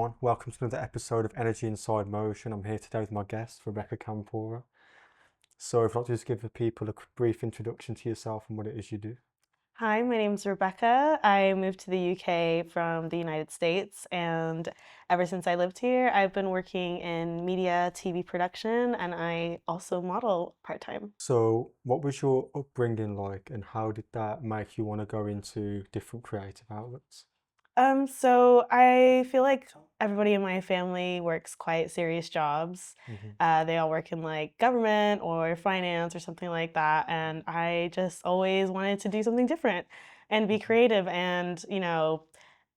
everyone, welcome to another episode of Energy Inside Motion. I'm here today with my guest, Rebecca Campora. So if you'd like to just give the people a brief introduction to yourself and what it is you do. Hi, my name's Rebecca. I moved to the UK from the United States, and ever since I lived here, I've been working in media, TV production, and I also model part-time. So what was your upbringing like and how did that make you want to go into different creative outlets? So I feel like everybody in my family works quite serious jobs. Hmm. They all work in like government or finance or something like that, and I just always wanted to do something different and be creative. And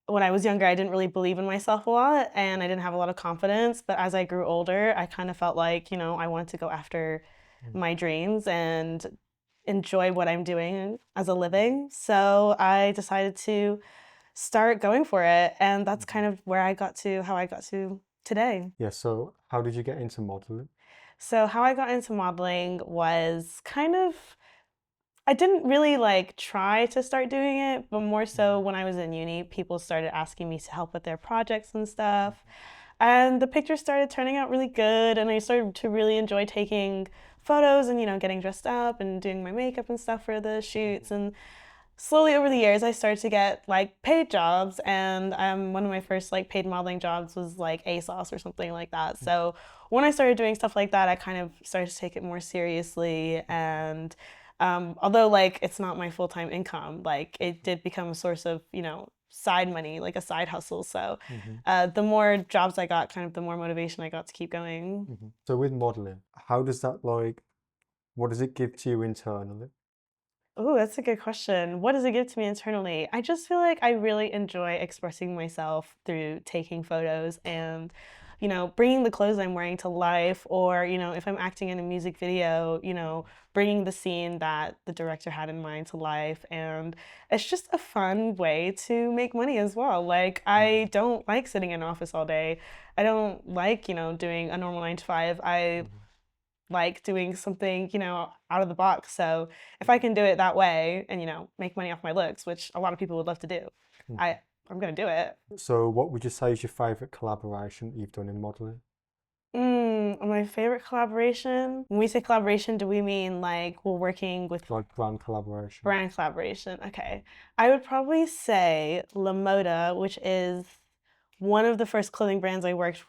when I was younger, I didn't really believe in myself a lot and I didn't have a lot of confidence. But as I grew older, I kind of felt like, I wanted to go after my dreams and enjoy what I'm doing as a living. So I decided to start going for it. And that's kind of where I got to how I got to today. Yeah, so how did you get into modeling? So, how I got into modeling was I didn't really like try to start doing it, but more so when I was in uni, people started asking me to help with their projects and stuff. And the pictures started turning out really good, and I started to really enjoy taking photos and, getting dressed up and doing my makeup and stuff for the shoots. And slowly over the years, I started to get like paid jobs, and one of my first like paid modeling jobs was like ASOS or something like that. So when I started doing stuff like that, I kind of started to take it more seriously. And although like it's not my full time income, like it did become a source of side money, like a side hustle. So Hmm. the more jobs I got, kind of the more motivation I got to keep going. So with modeling, how does that like, what does it give to you internally? Oh, that's a good question. What does it give to me internally? I just feel like I really enjoy expressing myself through taking photos and, bringing the clothes I'm wearing to life, or, if I'm acting in a music video, bringing the scene that the director had in mind to life. And it's just a fun way to make money as well. Like, I don't like sitting in an office all day. I don't like, doing a normal 9 to 5. I Mhm. like doing something, out of the box. So if I can do it that way and, make money off my looks, which a lot of people would love to do, Mhm. I I'm gonna do it. So what would you say is your favorite collaboration that you've done in modeling? My favorite collaboration. When we say collaboration, do we mean like we're working with Like brand collaboration? brand collaboration? Okay. I would probably say Lamoda, which is one of the first clothing brands I worked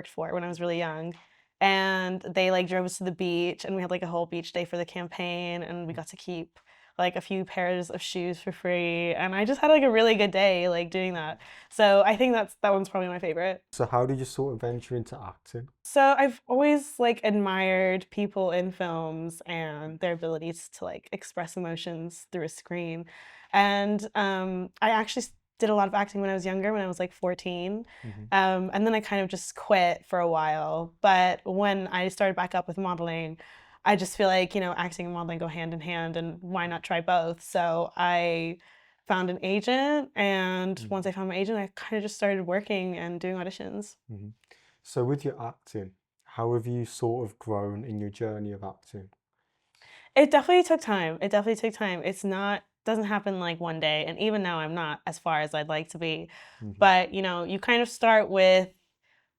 for when I was really young. And they like drove us to the beach and we had like a whole beach day for the campaign and we got to keep like a few pairs of shoes for free and I just had like a really good day like doing that. So I think that one's probably my favorite. So how did you sort of venture into acting? So I've always like admired people in films and their abilities to like express emotions through a screen. And I actually did a lot of acting when I was younger, when I was like 14. Hmm. And then I kind of just quit for a while. But when I started back up with modeling, I just feel like, acting and modeling go hand in hand and why not try both? So I found an agent, and once I found my agent, I kind of just started working and doing auditions. Hmm. So with your acting, how have you sort of grown in your journey of acting? It definitely took time. It definitely took time. It's not doesn't happen like one day, and even now I'm not as far as I'd like to be. Hmm. But, you kind of start with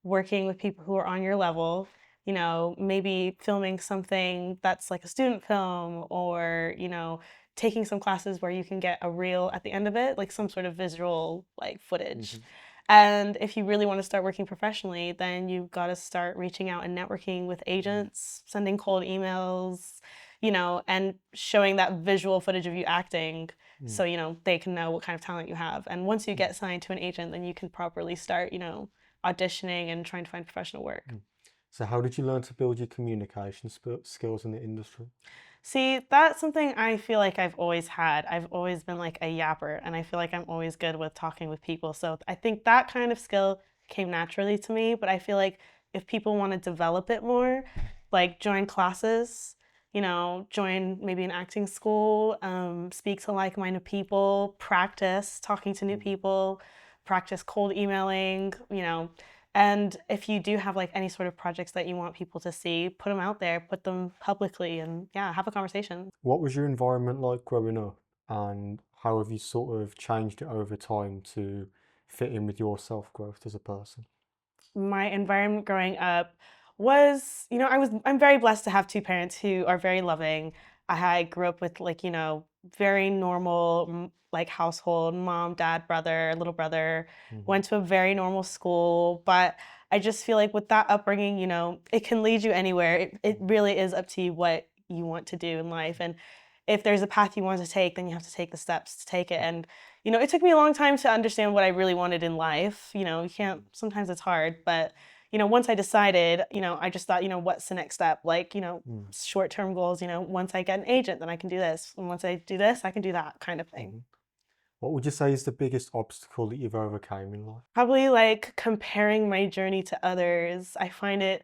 working with people who are on your level, maybe filming something that's like a student film or, taking some classes where you can get a reel at the end of it, like some sort of visual like footage. Hmm. And if you really want to start working professionally, then you've got to start reaching out and networking with agents, sending cold emails, and showing that visual footage of you acting so, they can know what kind of talent you have. And once you get signed to an agent, then you can properly start, auditioning and trying to find professional work. So how did you learn to build your communication skills in the industry? See, that's something I feel like I've always had. I've always been like a yapper, and I feel like I'm always good with talking with people. So I think that kind of skill came naturally to me, but I feel like if people want to develop it more, like join classes, join maybe an acting school, speak to like-minded people, practice talking to new people, practice cold emailing, and if you do have like any sort of projects that you want people to see, put them out there, put them publicly, and yeah, have a conversation. What was your environment like growing up, and how have you sort of changed it over time to fit in with your self-growth as a person? My environment growing up was, I'm very blessed to have two parents who are very loving. I grew up with like, very normal like household, mom, dad, brother, little brother, Hmm. went to a very normal school, but I just feel like with that upbringing, it can lead you anywhere. It really is up to you what you want to do in life. And if there's a path you want to take, then you have to take the steps to take it. And it took me a long time to understand what I really wanted in life. You can't, sometimes it's hard, but, once I decided, I just thought, what's the next step? Like, Mm. short-term goals, once I get an agent, then I can do this. And once I do this, I can do that kind of thing. Mhm. What would you say is the biggest obstacle that you've overcome in life? Probably like comparing my journey to others. I find it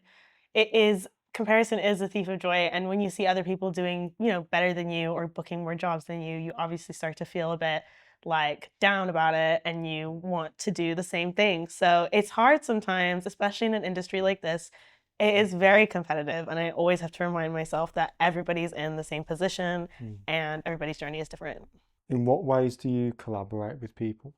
is comparison is a thief of joy. And when you see other people doing, better than you or booking more jobs than you obviously start to feel a bit like down about it and you want to do the same thing. So it's hard sometimes, especially in an industry like this. It is very competitive. And I always have to remind myself that everybody's in the same position Mm. and everybody's journey is different. In what ways do you collaborate with people?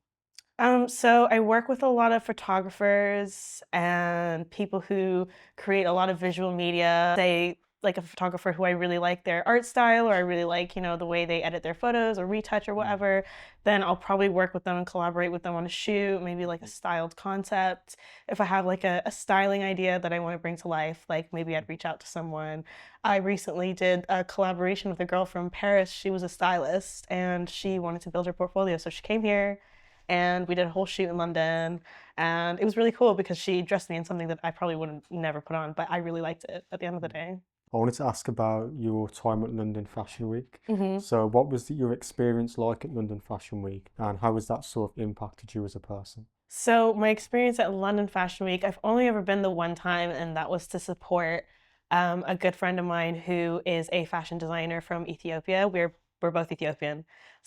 So I work with a lot of photographers and people who create a lot of visual media. They like a photographer who I really like their art style or I really like, the way they edit their photos or retouch or Mm. whatever, then I'll probably work with them and collaborate with them on a shoot, maybe like a styled concept. If I have like a styling idea that I want to bring to life, like maybe I'd reach out to someone. I recently did a collaboration with a girl from Paris. She was a stylist and she wanted to build her portfolio. So she came here and we did a whole shoot in London, and it was really cool because she dressed me in something that I probably wouldn't never put on, but I really liked it at the end of the day. I wanted to ask about your time at London Fashion Week. Hmm. So, what was your experience like at London Fashion Week, and how has that sort of impacted you as a person? So my experience at London Fashion Week, I've only ever been the one time, and that was to support a good friend of mine who is a fashion designer from Ethiopia. We're both Ethiopian,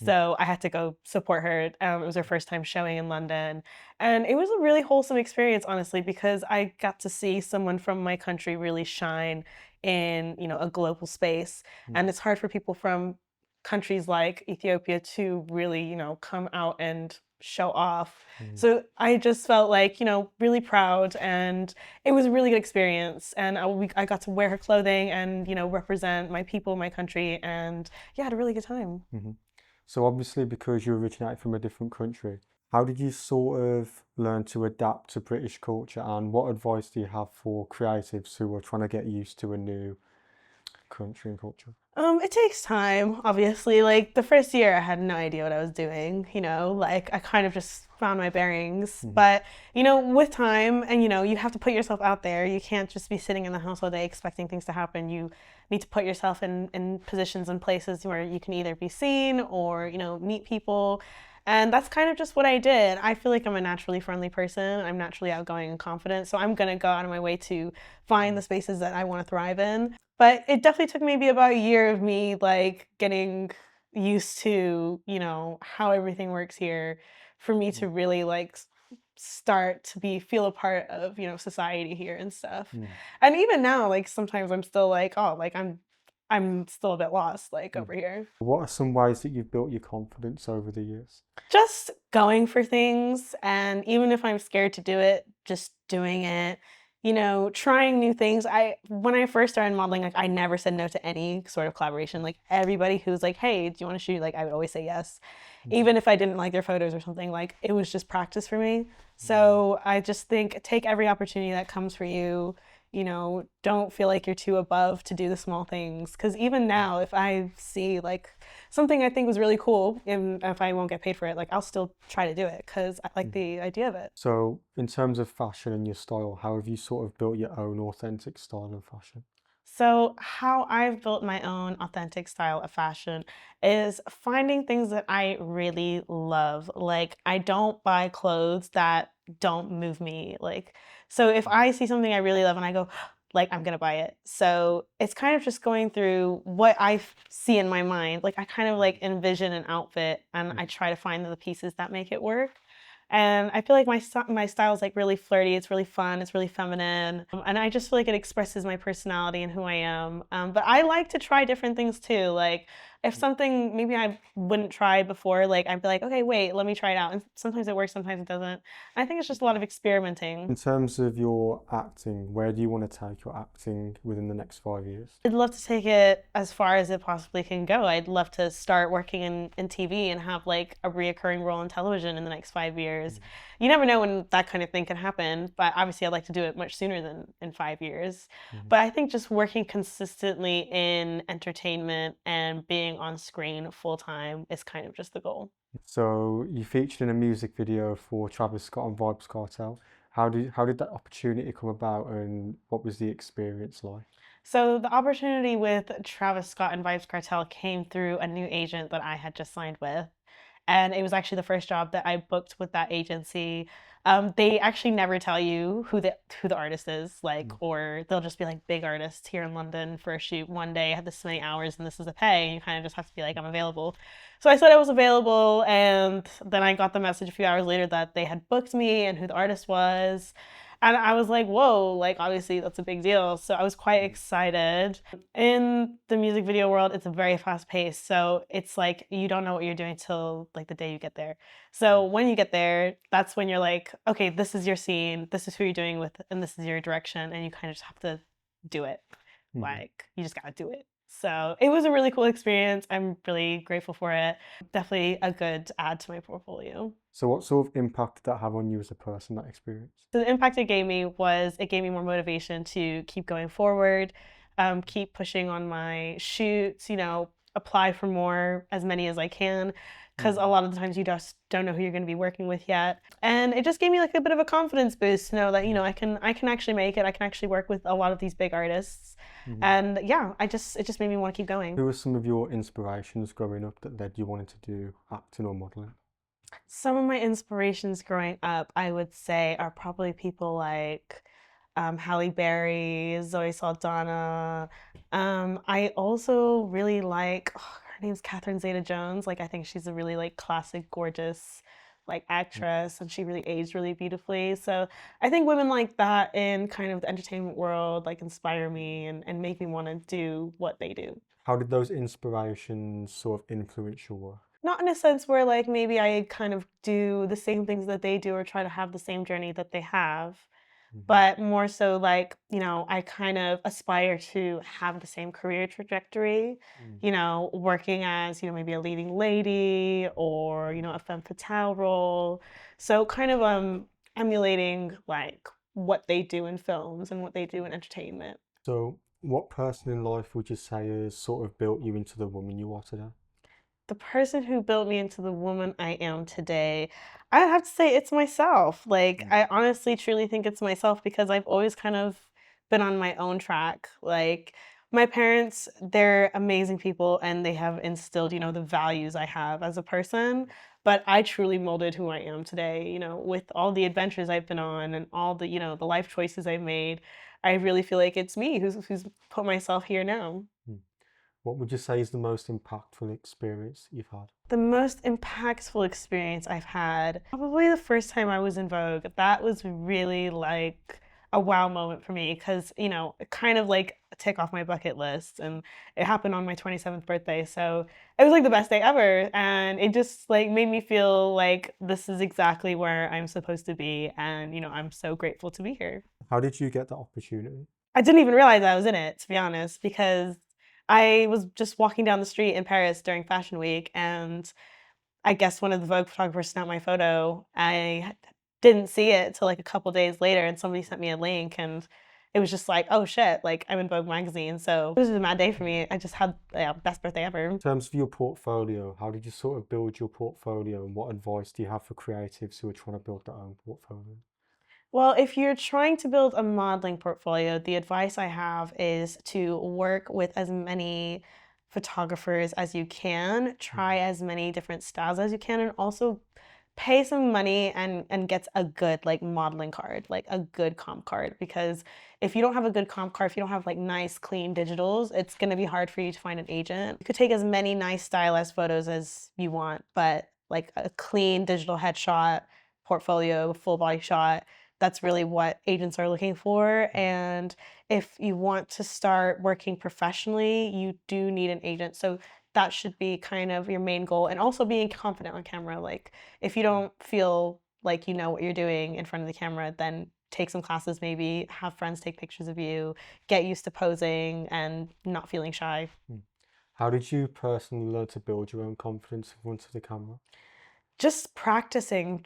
Mm. so I had to go support her. It was her first time showing in London, and it was a really wholesome experience, honestly, because I got to see someone from my country really shine in a global space, Mm. and it's hard for people from countries like Ethiopia to really come out and show off. Mm. So I just felt like, really proud, and it was a really good experience. And I got to wear her clothing and, represent my people, my country, and yeah, I had a really good time. Mhm. So, obviously, because you originate from a different country, how did you sort of learn to adapt to British culture, and what advice do you have for creatives who are trying to get used to a new country and culture? It takes time, obviously. Like the first year, I had no idea what I was doing, like I kind of just found my bearings. Mhm. But, with time and, you have to put yourself out there. You can't just be sitting in the house all day expecting things to happen. You need to put yourself in positions and places where you can either be seen or, meet people. And that's kind of just what I did. I feel like I'm a naturally friendly person. I'm naturally outgoing and confident. So I'm going to go out of my way to find the spaces that I want to thrive in. But it definitely took maybe about a year of me like getting used to, how everything works here for me to really like start to feel a part of, society here and stuff. Mm. And even now, like sometimes I'm still like, oh, like I'm still a bit lost like Mm. over here. What are some ways that you've built your confidence over the years? Just going for things, and even if I'm scared to do it, just doing it. Trying new things. When I first started modeling, like I never said no to any sort of collaboration. Like everybody who's like, "Hey, do you want to shoot?" Like I would always say yes, Mhm. even if I didn't like their photos or something. Like it was just practice for me. So I just think take every opportunity that comes for you. Don't feel like you're too above to do the small things. Because even now, if I see like something I think was really cool, and if I won't get paid for it, like I'll still try to do it because I like Mm. the idea of it. So, in terms of fashion and your style, how have you sort of built your own authentic style of fashion? So, how I've built my own authentic style of fashion is finding things that I really love. Like, I don't buy clothes that don't move me. Like, so if I see something I really love and I go, like, I'm gonna buy it. So it's kind of just going through what see in my mind. Like, I kind of like envision an outfit and I try to find the pieces that make it work. And I feel like my style is like really flirty. It's really fun. It's really feminine, and I just feel like it expresses my personality and who I am. But I like to try different things too. Like If something maybe I wouldn't try before, like I'd be like, okay, wait, let me try it out. And sometimes it works, sometimes it doesn't. I think it's just a lot of experimenting. In terms of your acting, where do you want to take your acting within the next 5 years? I'd love to take it as far as it possibly can go. I'd love to start working in TV and have like a reoccurring role in television in the next 5 years. You never know when that kind of thing can happen, but obviously I'd like to do it much sooner than in 5 years. But I think just working consistently in entertainment and being on screen full time is kind of just the goal. So you featured in a music video for Travis Scott and Vybz Kartel. How did that opportunity come about, and what was the experience like? So the opportunity with Travis Scott and Vybz Kartel came through a new agent that I had just signed with. And it was actually the first job that I booked with that agency. They actually never tell you who the artist is, like, or they'll just be like big artists here in London for a shoot one day, have this many hours, and this is the pay. And you kind of just have to be like, I'm available. So I said I was available, and then I got the message a few hours later that they had booked me and who the artist was. And I was like, whoa, like obviously that's a big deal. So I was quite excited. In the music video world, it's a very fast pace. So it's like you don't know what you're doing till like the day you get there. So when you get there, that's when you're like, okay, this is your scene, this is who you're doing with, and this is your direction. And you kind of just have to do it. Like you just gotta do it. So it was a really cool experience. I'm really grateful for it. Definitely a good add to my portfolio. So what sort of impact did that have on you as a person, that experience? So the impact it gave me was it gave me more motivation to keep going forward, keep pushing on my shoots, apply for more, as many as I can, because a lot of the times you just don't know who you're going to be working with yet. And it just gave me like a bit of a confidence boost to know that, I can actually make it. I can actually work with a lot of these big artists. And yeah, it just made me want to keep going. Who were some of your inspirations growing up that led you wanting to do acting or modeling? Some of my inspirations growing up, I would say, are probably people like Halle Berry, Zoe Saldana. I also really like, her name's Catherine Zeta-Jones. Like, I think she's a really like classic, gorgeous like actress, and she really aged really beautifully. So I think women like that in kind of the entertainment world like inspire me and make me want to do what they do. How did those inspirations sort of influence your work? Not in a sense where like maybe I kind of do the same things that they do or try to have the same journey that they have, but more so like, I kind of aspire to have the same career trajectory, working as, maybe a leading lady or, a femme fatale role. So kind of emulating like what they do in films and what they do in entertainment. So what person in life would you say has sort of built you into the woman you are today? The person who built me into the woman I am today, I have to say it's myself. Like, I honestly truly think it's myself because I've always kind of been on my own track. Like, my parents, they're amazing people and they have instilled, the values I have as a person. But I truly molded who I am today, with all the adventures I've been on and all the, the life choices I've made. I really feel like it's me who's put myself here now. What would you say is the most impactful experience you've had? The most impactful experience I've had, probably the first time I was in Vogue. That was really like a wow moment for me because, kind of like a tick off my bucket list. And it happened on my 27th birthday. So it was like the best day ever. And it just like made me feel like this is exactly where I'm supposed to be. And, I'm so grateful to be here. How did you get that opportunity? I didn't even realize I was in it, to be honest, because I was just walking down the street in Paris during Fashion Week, and I guess one of the Vogue photographers snapped my photo. I didn't see it till like a couple days later, and somebody sent me a link, and it was just like, oh shit, like I'm in Vogue magazine. So it was a mad day for me. I just had best birthday ever. In terms of your portfolio, how did you sort of build your portfolio, and what advice do you have for creatives who are trying to build their own portfolio? Well, if you're trying to build a modeling portfolio, the advice I have is to work with as many photographers as you can, try as many different styles as you can, and also pay some money and get a good like modeling card, like a good comp card. Because if you don't have a good comp card, if you don't have like nice, clean digitals, it's gonna be hard for you to find an agent. You could take as many nice stylized photos as you want, but like a clean digital headshot, portfolio, full body shot, that's really what agents are looking for. And if you want to start working professionally, you do need an agent. So that should be kind of your main goal. And also being confident on camera. Like if you don't feel like you know what you're doing in front of the camera, then take some classes, maybe have friends take pictures of you, get used to posing and not feeling shy. How did you personally learn to build your own confidence in front of the camera? Just practicing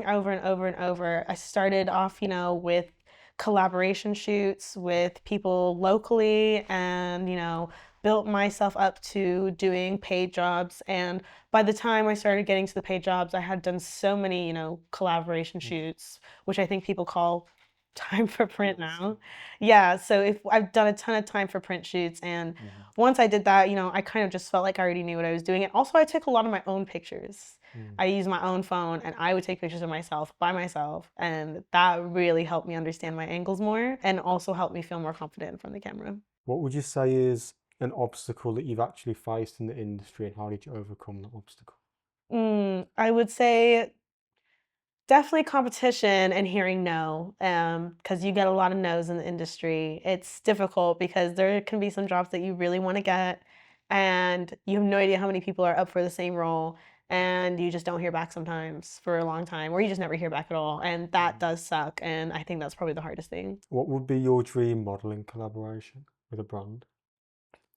over and over and over. I started off, with collaboration shoots with people locally and, built myself up to doing paid jobs. And by the time I started getting to the paid jobs, I had done so many, collaboration shoots, which I think people call time for print now. Yeah, so if I've done a ton of time for print shoots, and once I did that, I kind of just felt like I already knew what I was doing. And also I took a lot of my own pictures. I used my own phone and I would take pictures of myself by myself, and that really helped me understand my angles more and also helped me feel more confident in front of the camera. What would you say is an obstacle that you've actually faced in the industry, and how did you overcome that obstacle? I would say definitely competition and hearing no, because you get a lot of no's in the industry. It's difficult because there can be some jobs that you really want to get, and you have no idea how many people are up for the same role, and you just don't hear back sometimes for a long time, or you just never hear back at all, and that does suck. And I think that's probably the hardest thing. What would be your dream modeling collaboration with a brand?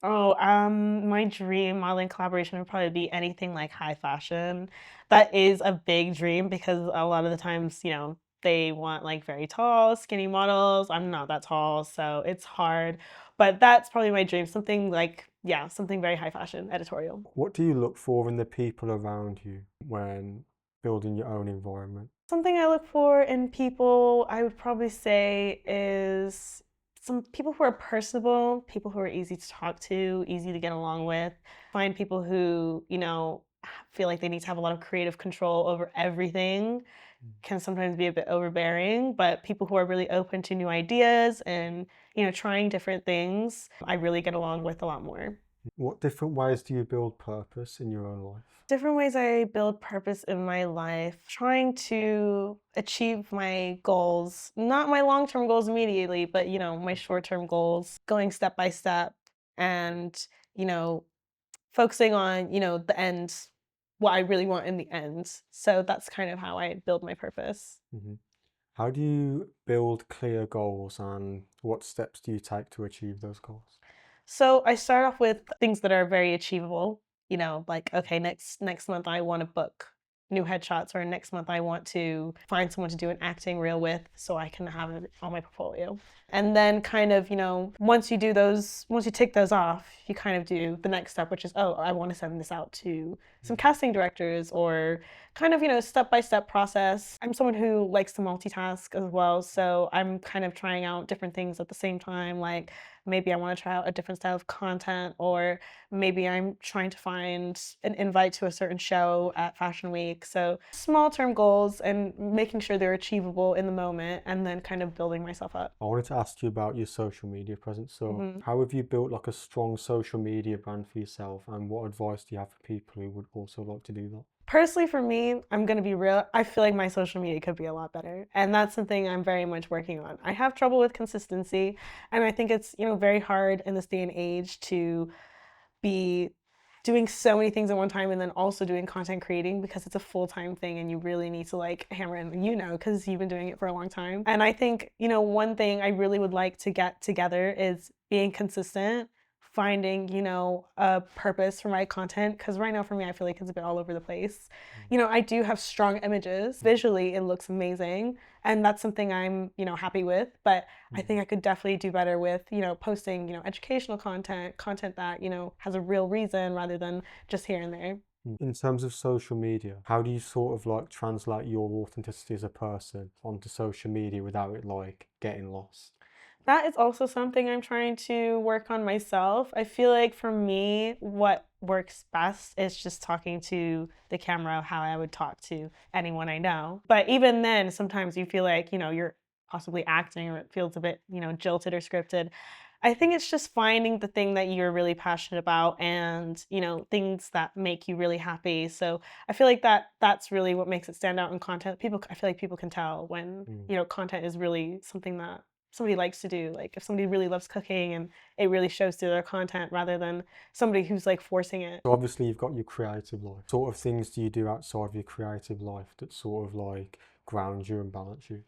Oh, my dream modeling collaboration would probably be anything like high fashion. That is a big dream because a lot of the times, they want like very tall, skinny models. I'm not that tall, so it's hard. But that's probably my dream. Something like, yeah, something very high fashion, editorial. What do you look for in the people around you when building your own environment? Something I look for in people, I would probably say, is some people who are personable, people who are easy to talk to, easy to get along with. Find people who, feel like they need to have a lot of creative control over everything. Can sometimes be a bit overbearing, but people who are really open to new ideas and, trying different things, I really get along with a lot more. What different ways do you build purpose in your own life? Different ways I build purpose in my life, trying to achieve my goals, not my long-term goals immediately, but my short-term goals, going step by step and, you know, focusing on, the end, what I really want in the end. So that's kind of how I build my purpose. hmm How do you build clear goals, and what steps do you take to achieve those goals? So I start off with things that are very achievable. Like okay, next month I want to book new headshots, or next month I want to find someone to do an acting reel with so I can have it on my portfolio. And then kind of, once you tick those off, you kind of do the next step, which is, oh, I want to send this out to some casting directors, or kind of, step-by-step process. I'm someone who likes to multitask as well, so I'm kind of trying out different things at the same time. Like maybe I want to try out a different style of content, or maybe I'm trying to find an invite to a certain show at Fashion Week. So small term goals and making sure they're achievable in the moment, and then kind of building myself up. I wanted to ask you about your social media presence. So, how have you built like a strong social media brand for yourself, and what advice do you have for people who would also like to do that? Personally, for me, I'm gonna be real. I feel like my social media could be a lot better, and that's something I'm very much working on. I have trouble with consistency, and I think it's very hard in this day and age to be doing so many things at one time and then also doing content creating, because it's a full-time thing and you really need to like hammer in, because you've been doing it for a long time. And I think, one thing I really would like to get together is being consistent, finding, a purpose for my content. Because right now for me, I feel like it's a bit all over the place. I do have strong images. Visually, it looks amazing. And that's something I'm, happy with. But I think I could definitely do better with, posting, educational content that, has a real reason rather than just here and there. In terms of social media, how do you sort of like translate your authenticity as a person onto social media without it like getting lost? That is also something I'm trying to work on myself. I feel like for me, what works best is just talking to the camera how I would talk to anyone I know. But even then, sometimes you feel like, you're possibly acting, or it feels a bit, jilted or scripted. I think it's just finding the thing that you're really passionate about, and, things that make you really happy. So I feel like that's really what makes it stand out in content. I feel like people can tell when, content is really something that somebody likes to do. Like if somebody really loves cooking and it really shows through their content rather than somebody who's like forcing it. So obviously you've got your creative life. What sort of things do you do outside of your creative life that sort of like ground you and balance you?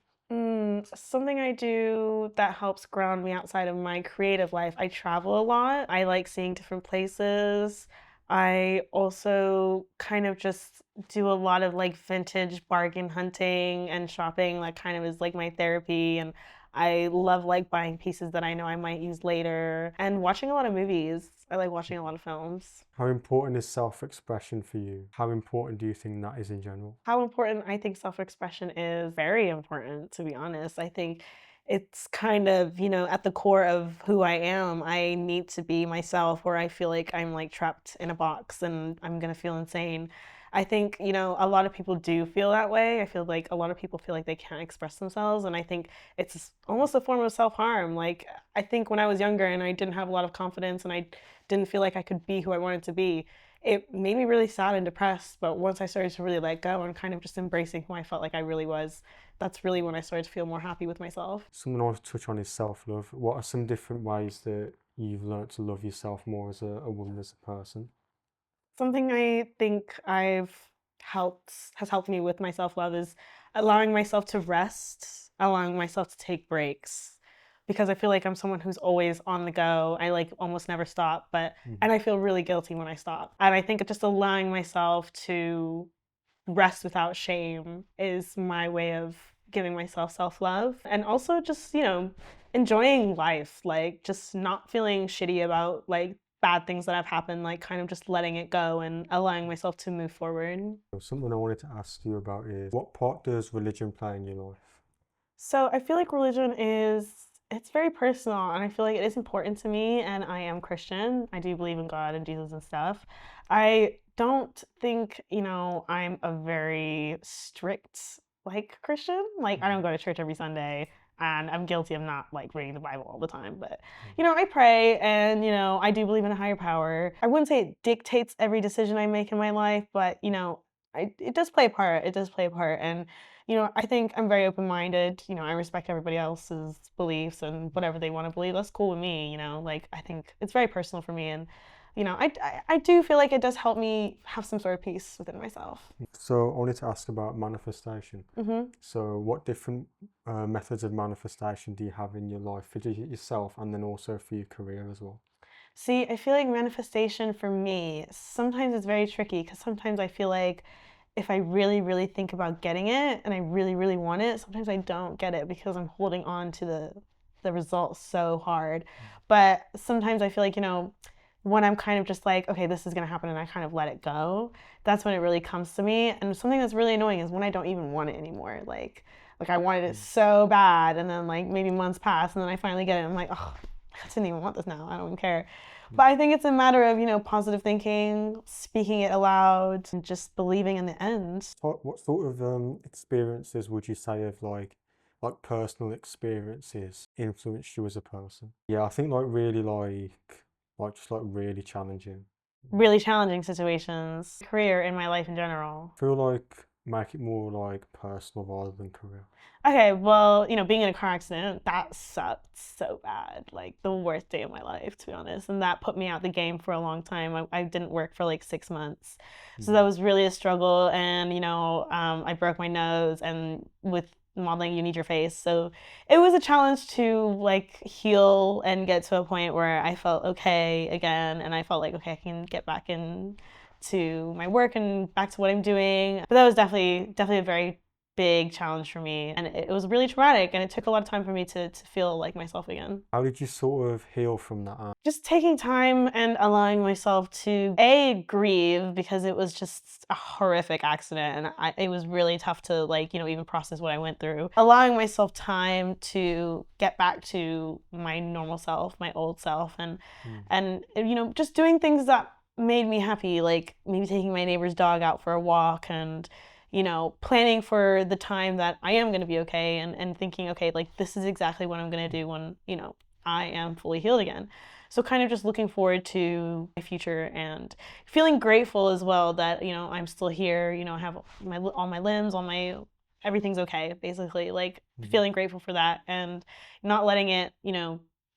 Something I do that helps ground me outside of my creative life. I travel a lot. I like seeing different places. I also kind of just do a lot of like vintage bargain hunting and shopping. That kind of is like my therapy. And I love like buying pieces that I know I might use later and watching a lot of movies. I like watching a lot of films. How important is self-expression for you? How important do you think that is in general? How important I think self-expression is very important, to be honest. I think it's kind of, at the core of who I am. I need to be myself or I feel like I'm like trapped in a box and I'm gonna feel insane. I think, a lot of people do feel that way. I feel like a lot of people feel like they can't express themselves. And I think it's almost a form of self-harm. Like, I think when I was younger and I didn't have a lot of confidence and I didn't feel like I could be who I wanted to be, it made me really sad and depressed. But once I started to really let go and kind of just embracing who I felt like I really was, that's really when I started to feel more happy with myself. Something I want to touch on is self-love. What are some different ways that you've learned to love yourself more as a woman, as a person? Something I think has helped me with my self-love is allowing myself to rest, allowing myself to take breaks. Because I feel like I'm someone who's always on the go. I like almost never stop, and I feel really guilty when I stop. And I think just allowing myself to rest without shame is my way of giving myself self-love. And also just, enjoying life, like just not feeling shitty about like bad things that have happened, like kind of just letting it go and allowing myself to move forward. Something I wanted to ask you about is what part does religion play in your life? So I feel like religion it's very personal and I feel like it is important to me and I am Christian. I do believe in God and Jesus and stuff. I don't think, I'm a very strict like Christian. Like I don't go to church every Sunday and I'm guilty of not like reading the Bible all the time, but I pray and I do believe in a higher power. I wouldn't say it dictates every decision I make in my life, but it does play a part. It does play a part and I think I'm very open-minded. I respect everybody else's beliefs and whatever they want to believe. That's cool with me. Like I think it's very personal for me, and I do feel like it does help me have some sort of peace within myself. So I wanted to ask about manifestation. hmm So what different methods of manifestation do you have in your life for yourself and then also for your career as well? See, I feel like manifestation for me sometimes it's very tricky because sometimes I feel like if I really, really think about getting it and I really, really want it, sometimes I don't get it because I'm holding on to the results so hard. But sometimes I feel like, when I'm kind of just like, okay, this is gonna happen and I kind of let it go, that's when it really comes to me. And something that's really annoying is when I don't even want it anymore. Like I wanted it so bad and then like maybe months pass and then I finally get it and I'm like, oh, I didn't even want this now. I don't even care. But I think it's a matter of, positive thinking, speaking it aloud, and just believing in the end. What sort of experiences would you say of like personal experiences influenced you as a person? Yeah, I think like really like just like really challenging. Really challenging situations, career in my life in general. I feel like make it more like personal rather than career. Okay, well, being in a car accident, that sucked so bad. Like the worst day of my life, to be honest. And that put me out the game for a long time. I didn't work for like 6 months. So that was really a struggle. And, I broke my nose and with modeling, you need your face. So it was a challenge to like heal and get to a point where I felt okay again. And I felt like, okay, I can get back into my work and back to what I'm doing. But that was definitely a very big challenge for me and it was really traumatic and it took a lot of time for me to feel like myself again. How did you sort of heal from that? Just taking time and allowing myself to grieve because it was just a horrific accident and it was really tough to like even process what I went through. Allowing myself time to get back to my normal self, my old self, and just doing things that made me happy, like maybe taking my neighbor's dog out for a walk and planning for the time that I am going to be okay and thinking, okay, like this is exactly what I'm going to do when, I am fully healed again. So kind of just looking forward to my future and feeling grateful as well that, I'm still here, I have all my limbs, all my everything's okay, basically. Like feeling grateful for that and not letting it,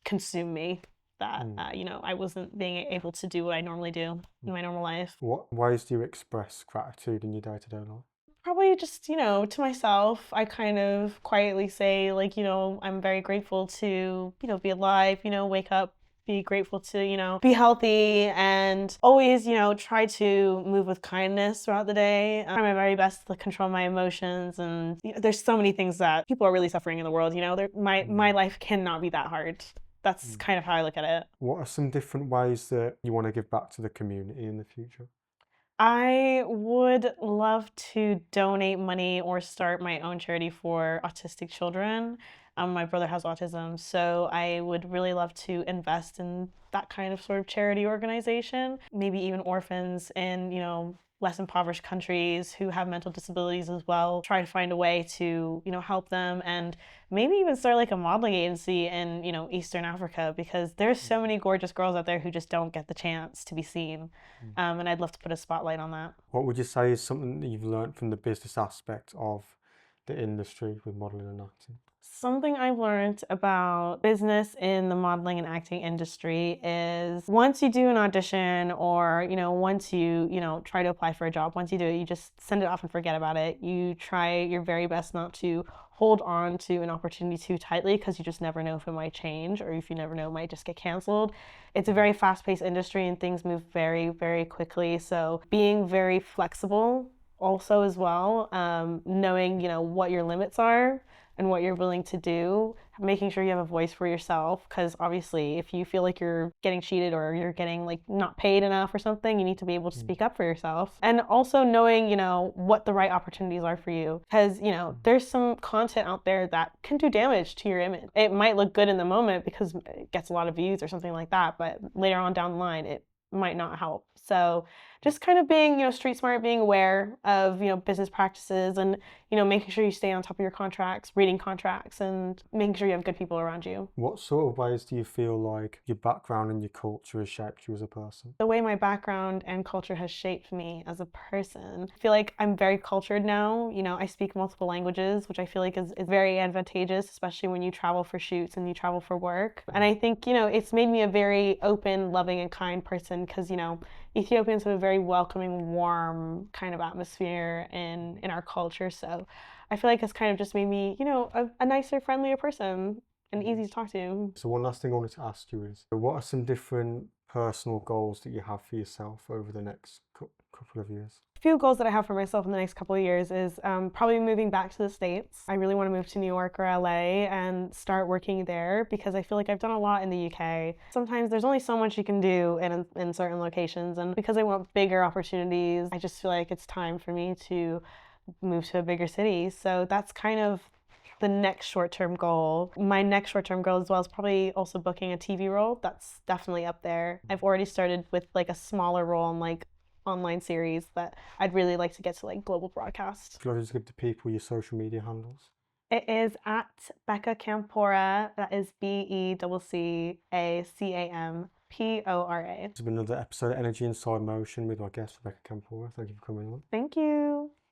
consume me. That I wasn't being able to do what I normally do in my normal life. What ways do you express gratitude in your day-to-day life? Probably just, to myself, I kind of quietly say, like, I'm very grateful to, be alive, wake up, be grateful to, be healthy, and always, try to move with kindness throughout the day. I try my very best to control my emotions. And there's so many things that people are really suffering in the world. My life cannot be that hard. That's kind of how I look at it. What are some different ways that you want to give back to the community in the future? I would love to donate money or start my own charity for autistic children. My brother has autism, so I would really love to invest in that kind of sort of charity organization. Maybe even orphans in, less impoverished countries who have mental disabilities as well. Try to find a way to, help them, and maybe even start like a modeling agency in, Eastern Africa, because there's so many gorgeous girls out there who just don't get the chance to be seen. And I'd love to put a spotlight on that. What would you say is something that you've learned from the business aspect of the industry with modeling and acting? Something I've learned about business in the modeling and acting industry is once you do an audition or, once you, try to apply for a job, once you do it, you just send it off and forget about it. You try your very best not to hold on to an opportunity too tightly, because you just never know if it might change, or if you never know, it might just get canceled. It's a very fast-paced industry and things move very, very quickly. So being very flexible also as well, knowing, what your limits are and what you're willing to do, making sure you have a voice for yourself, because obviously if you feel like you're getting cheated or you're getting like not paid enough or something, you need to be able to speak up for yourself. And also knowing, what the right opportunities are for you, because, there's some content out there that can do damage to your image. It might look good in the moment because it gets a lot of views or something like that, but later on down the line, it might not help. So just kind of being, street smart, being aware of, business practices, and, making sure you stay on top of your contracts, reading contracts, and making sure you have good people around you. What sort of ways do you feel like your background and your culture has shaped you as a person? The way my background and culture has shaped me as a person, I feel like I'm very cultured now. I speak multiple languages, which I feel like is very advantageous, especially when you travel for shoots and you travel for work. And I think, it's made me a very open, loving, and kind person, because, Ethiopians have a very welcoming, warm kind of atmosphere in our culture. So I feel like it's kind of just made me, a nicer, friendlier person and easy to talk to. So one last thing I wanted to ask you is, what are some different personal goals that you have for yourself over the next couple of years? A few goals that I have for myself in the next couple of years is probably moving back to the States. I really want to move to New York or LA and start working there, because I feel like I've done a lot in the UK. Sometimes there's only so much you can do in certain locations, and because I want bigger opportunities, I just feel like it's time for me to move to a bigger city. So that's kind of the next short-term goal. My next short-term goal as well is probably also booking a TV role. That's definitely up there. I've already started with like a smaller role in like online series, but I'd really like to get to like global broadcast. If you want to just give the people your social media handles. It is at Becca Campora. That is BECCAMPORA. This has been another episode of Energy Inside Motion with my guest Rebecca Campora. Thank you for coming on. Thank you.